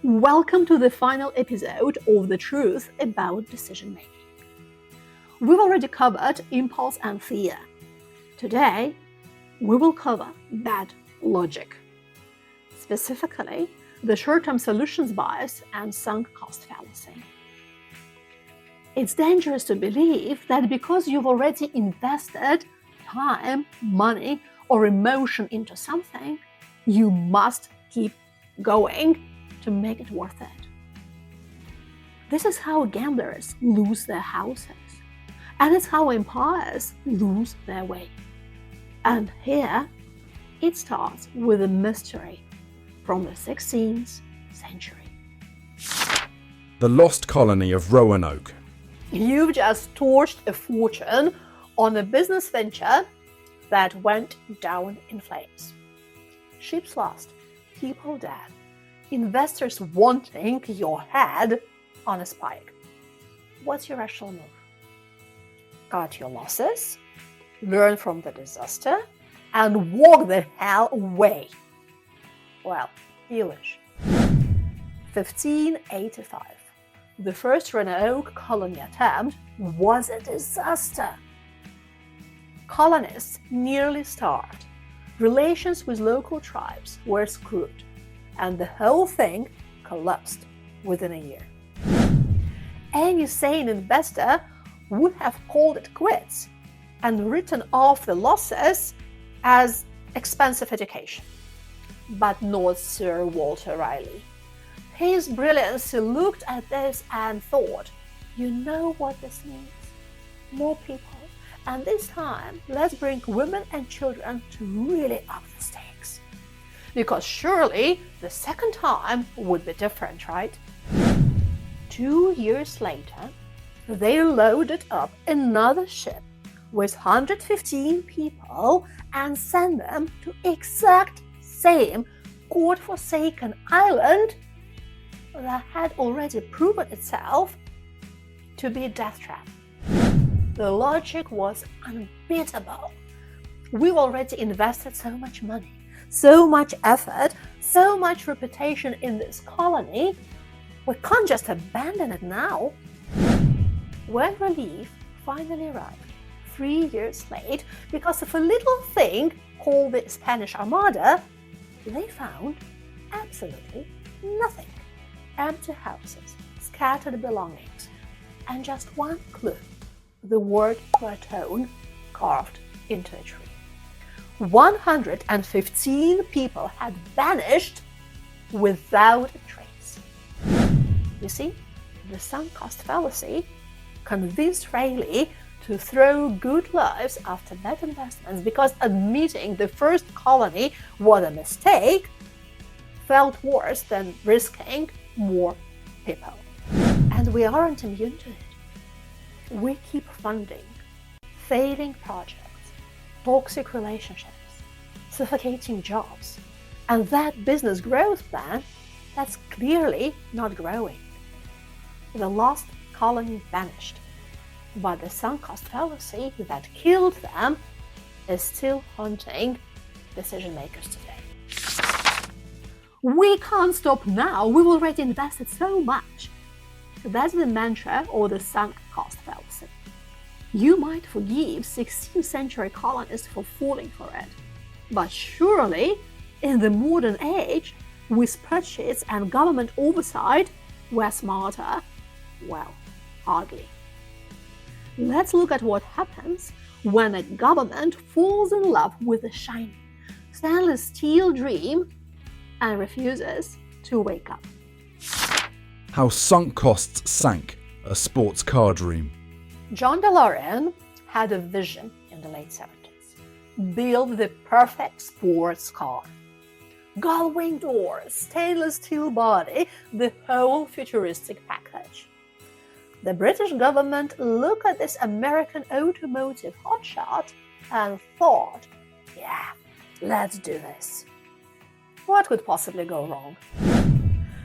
Welcome to the final episode of The Truth About Decision Making. We've already covered impulse and fear. Today, we will cover bad logic, specifically the short-term solutions bias and sunk cost fallacy. It's dangerous to believe that because you've already invested time, money, or emotion into something, you must keep going to make it worth it. This is how gamblers lose their houses, and it's how empires lose their way. And here, it starts with a mystery from the 16th century. The lost colony of Roanoke. You've just torched a fortune on a business venture that went down in flames. Ships lost, people dead, investors wanting your head on a spike. What's your rational move? Cut your losses, learn from the disaster, and walk the hell away. Well, you wish. 1585. The first Roanoke colony attempt was a disaster. Colonists nearly starved. Relations with local tribes were screwed, and the whole thing collapsed within a year. Any sane investor would have called it quits and written off the losses as expensive education. But not Sir Walter Raleigh. His brilliance looked at this and thought, you know what this means? More people. And this time, let's bring women and children to really up the stakes. Because surely the second time would be different, right? 2 years later, they loaded up another ship with 115 people and sent them to exact same God-forsaken island that had already proven itself to be a death trap. The logic was unbeatable. We've already invested so much money, so much effort, so much reputation in this colony. We can't just abandon it now. When relief finally arrived, 3 years late, because of a little thing called the Spanish Armada, they found absolutely nothing. Empty houses, scattered belongings, and just one clue. The word Raton carved into a tree. 115 people had vanished without a trace. You see, the sunk cost fallacy convinced Raleigh to throw good lives after bad investments because admitting the first colony was a mistake felt worse than risking more people. And we aren't immune to it. We keep funding failing projects, toxic relationships, suffocating jobs, and that business growth plan that's clearly not growing. The lost colony vanished, but the sunk cost fallacy that killed them is still haunting decision makers today. We can't stop now, we've already invested so much. That's the mantra or the sunk cost fallacy. You might forgive 16th century colonists for falling for it, but surely in the modern age, with spreadsheets and government oversight, we're smarter? Well, hardly. Let's look at what happens when a government falls in love with a shiny stainless steel dream and refuses to wake up. How sunk costs sank a sports car dream. John DeLorean had a vision in the late 70s. Build the perfect sports car. Gull-wing doors, stainless steel body, the whole futuristic package. The British government looked at this American automotive hotshot and thought, yeah, let's do this. What could possibly go wrong?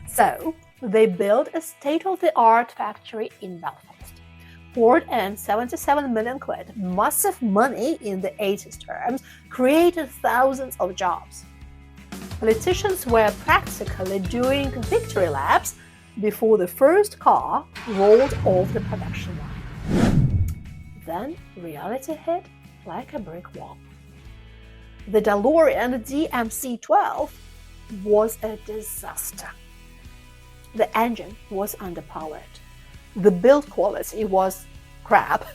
So, they built a state-of-the-art factory in Belfast, poured in 77 million quid, massive money in the 80s terms, created thousands of jobs. Politicians were practically doing victory laps before the first car rolled off the production line. Then reality hit like a brick wall. The DeLorean DMC-12 was a disaster. The engine was underpowered, the build quality was crap,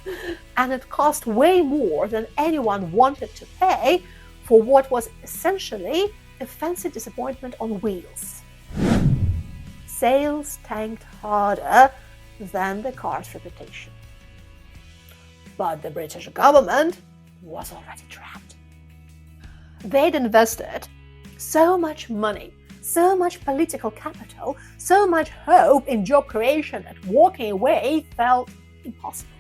and it cost way more than anyone wanted to pay for what was essentially a fancy disappointment on wheels. Sales tanked harder than the car's reputation. But the British government was already trapped. They'd invested so much money, so much political capital, so much hope in job creation that walking away felt impossible.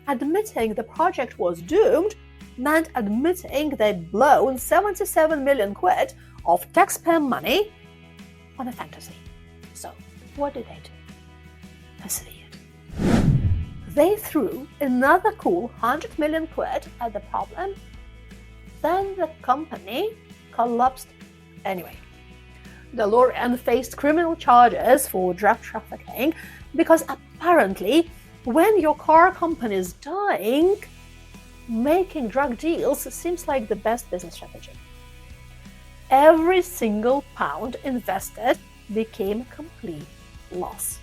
Admitting the project was doomed meant admitting they'd blown 77 million quid of taxpayer money on a fantasy. So, what did they do? Persevered. They threw another cool 100 million quid at the problem. Then the company collapsed anyway. DeLorean faced criminal charges for drug trafficking because apparently when your car company is dying, making drug deals seems like the best business strategy. Every single pound invested became a complete loss.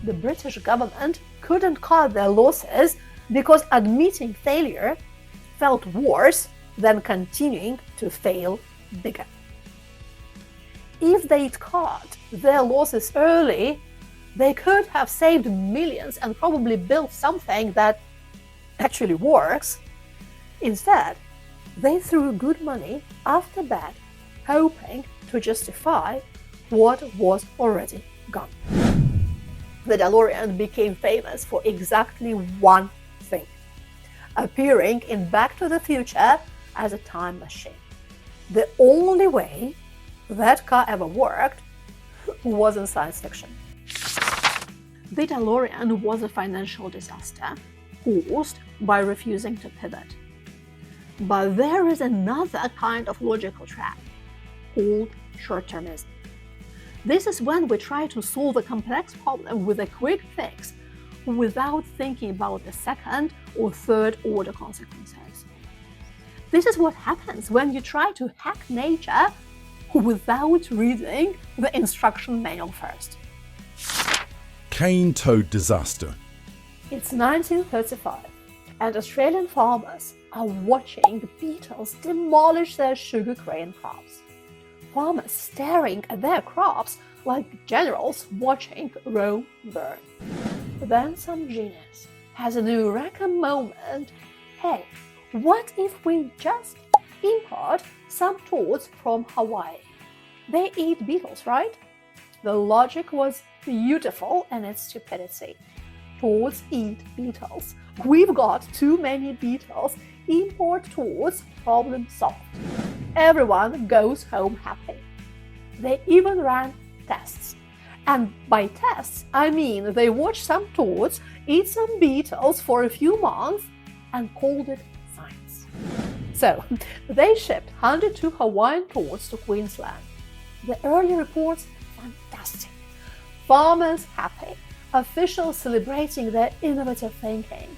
The British government couldn't cut their losses because admitting failure felt worse than continuing to fail bigger. If they'd cut their losses early, they could have saved millions and probably built something that actually works. Instead, they threw good money after bad, hoping to justify what was already gone. The DeLorean became famous for exactly one thing: appearing in Back to the Future as a time machine. The only way that car ever worked was in science fiction. The DeLorean was a financial disaster caused by refusing to pivot. But there is another kind of logical trap called short-termism. This is when we try to solve a complex problem with a quick fix without thinking about the second or third order consequences. This is what happens when you try to hack nature without reading the instruction manual first. Cane toad disaster. It's 1935, and Australian farmers are watching the beetles demolish their sugarcane crops. Farmers staring at their crops like generals watching Rome burn. Then some genius has an eureka moment. Hey, what if we just import some toads from Hawaii? They eat beetles, right? The logic was beautiful in its stupidity. Toads eat beetles. We've got too many beetles. Import toads, problem solved. Everyone goes home happy. They even ran tests. And by tests, I mean they watched some toads eat some beetles for a few months and called it science. So, they shipped 102 Hawaiian toads to Queensland. The early reports, fantastic. Farmers happy. Officials celebrating their innovative thinking.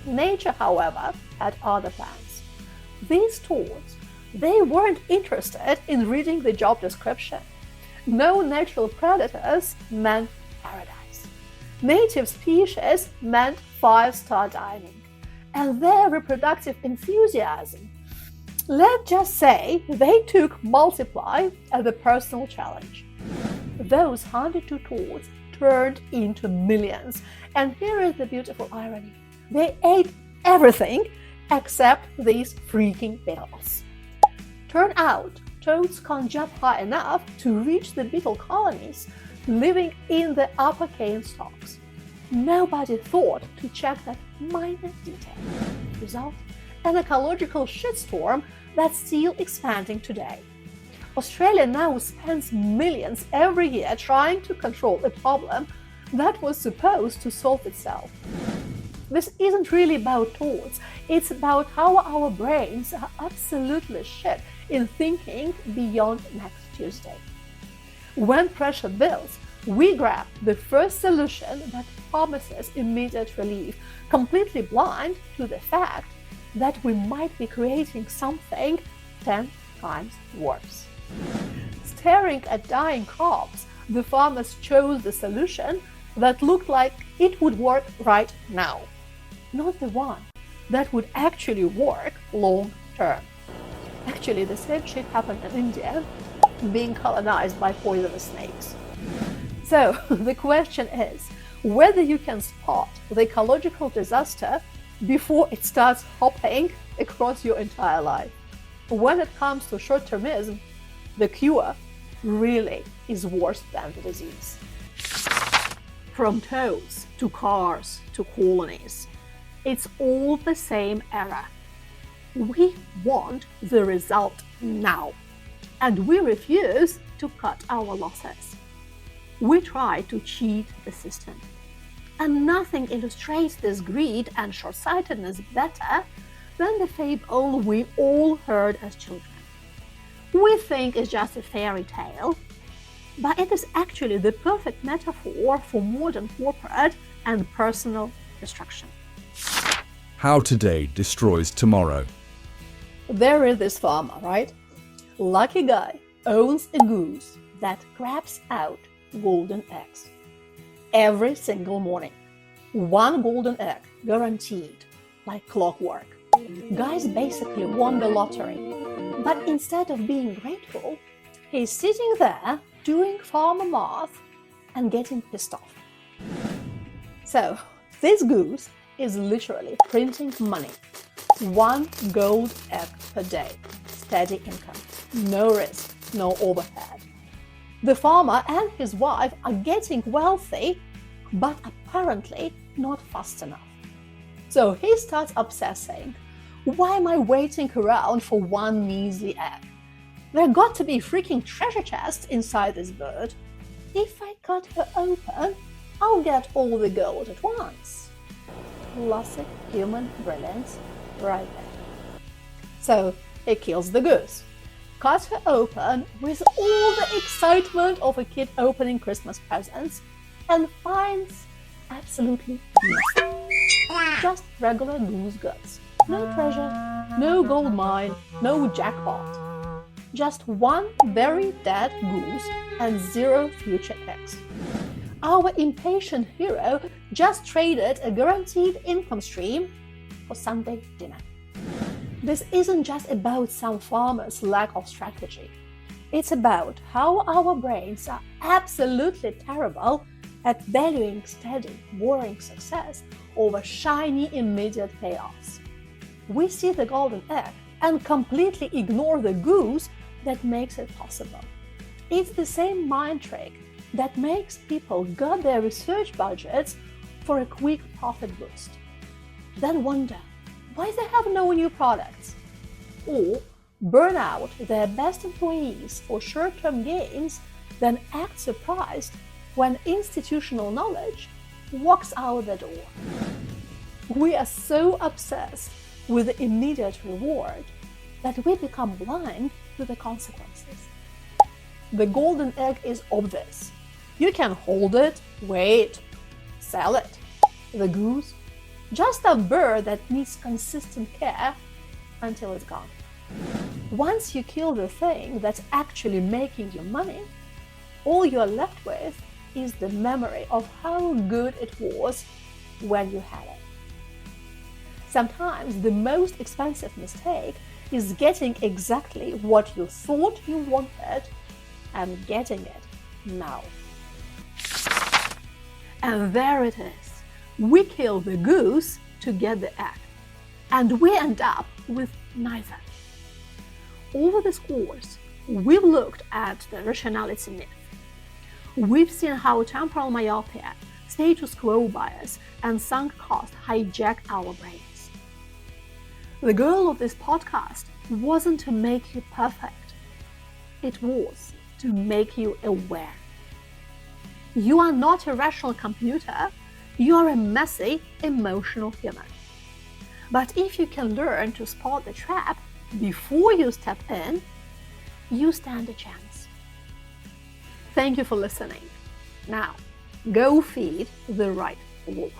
Nature, however, had other plans. These toads, they weren't interested in reading the job description. No natural predators meant paradise. Native species meant five-star dining. And their reproductive enthusiasm, let's just say they took multiply as a personal challenge. Those 102 toads turned into millions. And here is the beautiful irony. They ate everything except these freaking beetles. Turn out, toads can't jump high enough to reach the beetle colonies living in the upper cane stalks. Nobody thought to check that minor detail. Result? An ecological shitstorm that's still expanding today. Australia now spends millions every year trying to control a problem that was supposed to solve itself. This isn't really about toads, it's about how our brains are absolutely shit in thinking beyond next Tuesday. When pressure builds, we grab the first solution that promises immediate relief, completely blind to the fact that we might be creating something 10 times worse. Staring at dying crops, the farmers chose the solution that looked like it would work right now, not the one that would actually work long term. Actually, the same shit happened in India, being colonized by poisonous snakes. So the question is whether you can spot the ecological disaster before it starts hopping across your entire life. When it comes to short-termism, the cure really is worse than the disease. From toads to cars to colonies, it's all the same error. We want the result now, and we refuse to cut our losses. We try to cheat the system. And nothing illustrates this greed and short-sightedness better than the fable we all heard as children. We think it's just a fairy tale, but it is actually the perfect metaphor for modern corporate and personal destruction. How today destroys tomorrow. There is this farmer, right? Lucky guy owns a goose that craps out golden eggs. Every single morning. One golden egg guaranteed, like clockwork. Guys basically won the lottery. But instead of being grateful, he's sitting there doing farmer math and getting pissed off. So, this goose is literally printing money. One gold egg per day. Steady income. No risk, no overhead. The farmer and his wife are getting wealthy, but apparently not fast enough. So he starts obsessing. Why am I waiting around for one measly egg? There got to be freaking treasure chests inside this bird. If I cut her open, I'll get all the gold at once. Classic human brilliance right there. So he kills the goose, cuts her open with all the excitement of a kid opening Christmas presents, and finds absolutely nothing. Just regular goose guts. No treasure, no gold mine, no jackpot. Just one very dead goose and 0 future eggs. Our impatient hero just traded a guaranteed income stream for Sunday dinner. This isn't just about some farmer's lack of strategy. It's about how our brains are absolutely terrible at valuing steady, boring success over shiny, immediate payoffs. We see the golden egg and completely ignore the goose that makes it possible. It's the same mind trick that makes people gut their research budgets for a quick profit boost. Then wonder why they have no new products, or burn out their best employees for short-term gains, then act surprised when institutional knowledge walks out the door. We are so obsessed with the immediate reward that we become blind to the consequences. The golden egg is obvious. You can hold it, wait, sell it. The goose, just a bird that needs consistent care until it's gone. Once you kill the thing that's actually making you money, all you're left with is the memory of how good it was when you had it. Sometimes the most expensive mistake is getting exactly what you thought you wanted and getting it now. And there it is. We kill the goose to get the egg, and we end up with neither. Over this course, we've looked at the rationality myth. We've seen how temporal myopia, status quo bias, and sunk cost hijack our brains. The goal of this podcast wasn't to make you perfect. It was to make you aware. You are not a rational computer, you are a messy, emotional human. But if you can learn to spot the trap before you step in, you stand a chance. Thank you for listening. Now, go feed the right wolf.